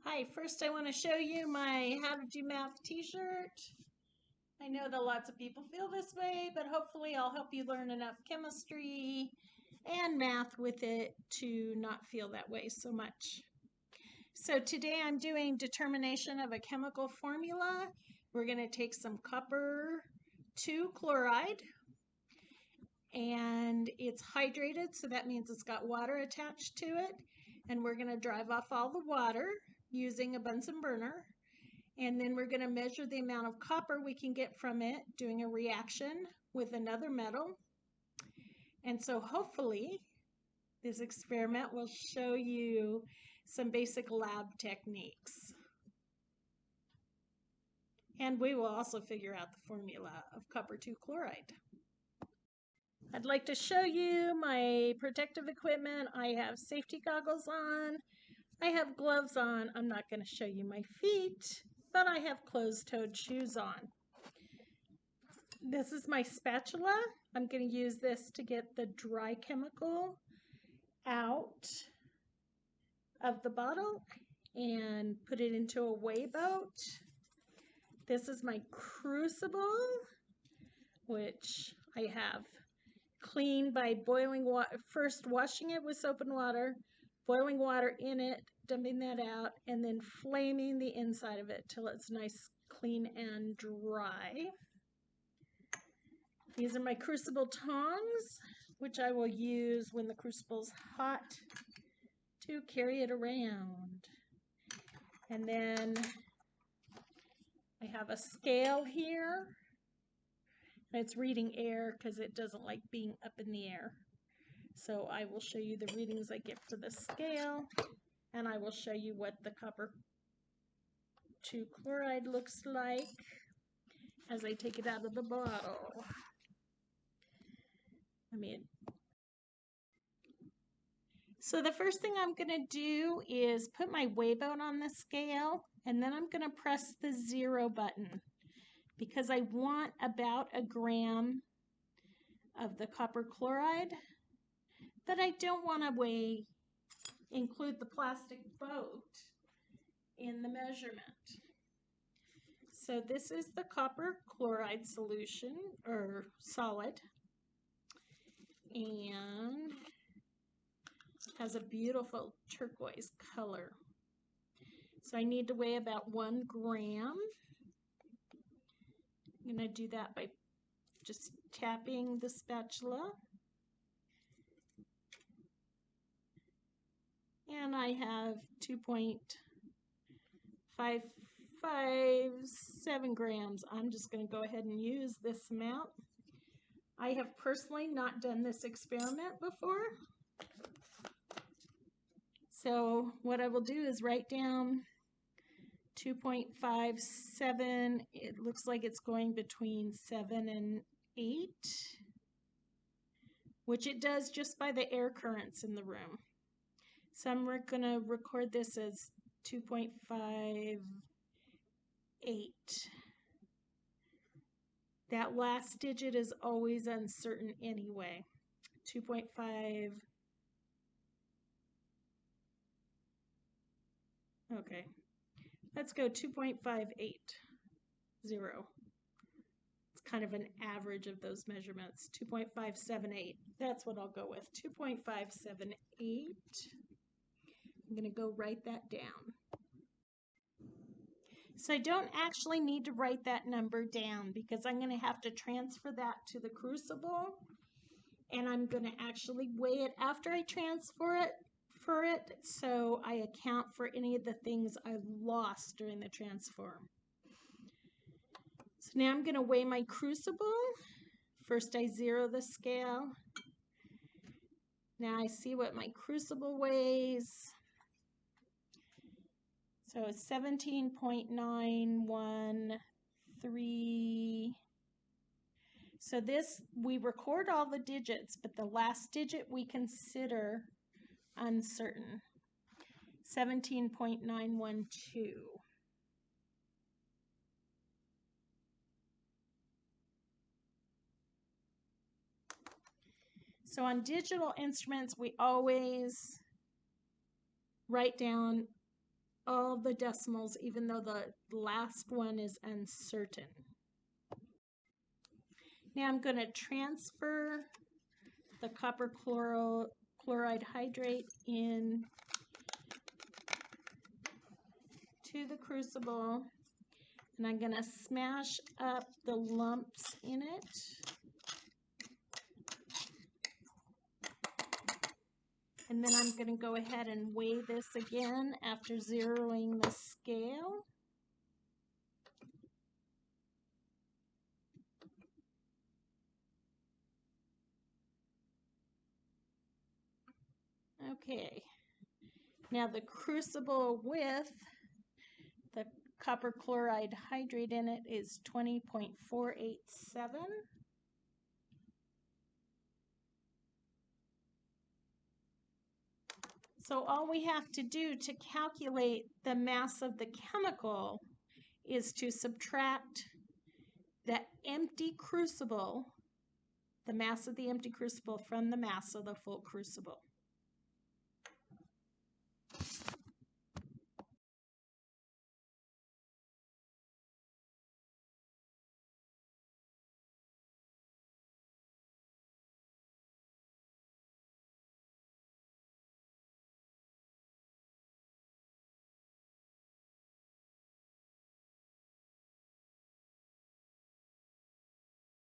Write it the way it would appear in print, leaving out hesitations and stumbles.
Hi, first I want to show you my How to Do Math t-shirt. I know that lots of people feel this way, but hopefully I'll help you learn enough chemistry and math with it to not feel that way so much. So today I'm doing determination of a chemical formula. We're going to take some copper 2 chloride, and it's hydrated, so that means it's got water attached to it. And we're going to drive off all the water using a Bunsen burner. And then we're going to measure the amount of copper we can get from it doing a reaction with another metal. And so hopefully this experiment will show you some basic lab techniques. And we will also figure out the formula of copper 2 chloride. I'd like to show you my protective equipment. I have safety goggles on. I have gloves on. I'm not going to show you my feet, but I have closed-toed shoes on. This is my spatula. I'm going to use this to get the dry chemical out of the bottle and put it into a weigh boat. This is my crucible, which I have cleaned by boiling water, first washing it with soap and water, boiling water in it, dumping that out, and then flaming the inside of it till it's nice, clean, and dry. These are my crucible tongs, which I will use when the crucible's hot to carry it around. And then I have a scale here. It's reading air because it doesn't like being up in the air. So I will show you the readings I get for the scale, and I will show you what the copper 2 chloride looks like as I take it out of the bottle. So the first thing I'm going to do is put my weigh boat on the scale, and then I'm going to press the 0 button because I want about a gram of the copper chloride, but I don't want to include the plastic boat in the measurement. So this is the copper chloride solution, or solid, and has a beautiful turquoise color. So I need to weigh about 1 gram. I'm going to do that by just tapping the spatula. And I have 2.557 grams. I'm just going to go ahead and use this amount. I have personally not done this experiment before. So what I will do is write down 2.57. It looks like it's going between 7 and 8, which it does just by the air currents in the room. So I'm going to record this as 2.58. That last digit is always uncertain anyway. 2.5. Okay. Let's go 2.580. It's kind of an average of those measurements. 2.578. That's what I'll go with. 2.578. I'm going to go write that down. So I don't actually need to write that number down because I'm going to have to transfer that to the crucible, and I'm going to actually weigh it after I transfer it so I account for any of the things I lost during the transfer. So now I'm going to weigh my crucible. First I zero the scale. Now I see what my crucible weighs. So it's 17.913. So this, we record all the digits, but the last digit we consider uncertain. 17.912. So on digital instruments, we always write down all the decimals, even though the last one is uncertain. Now I'm going to transfer the copper chloride hydrate in to the crucible, and I'm going to smash up the lumps in it. And then I'm going to go ahead and weigh this again after zeroing the scale. Okay, now the crucible with the copper chloride hydrate in it is 20.487. So all we have to do to calculate the mass of the chemical is to subtract the empty crucible, the mass of the empty crucible, from the mass of the full crucible.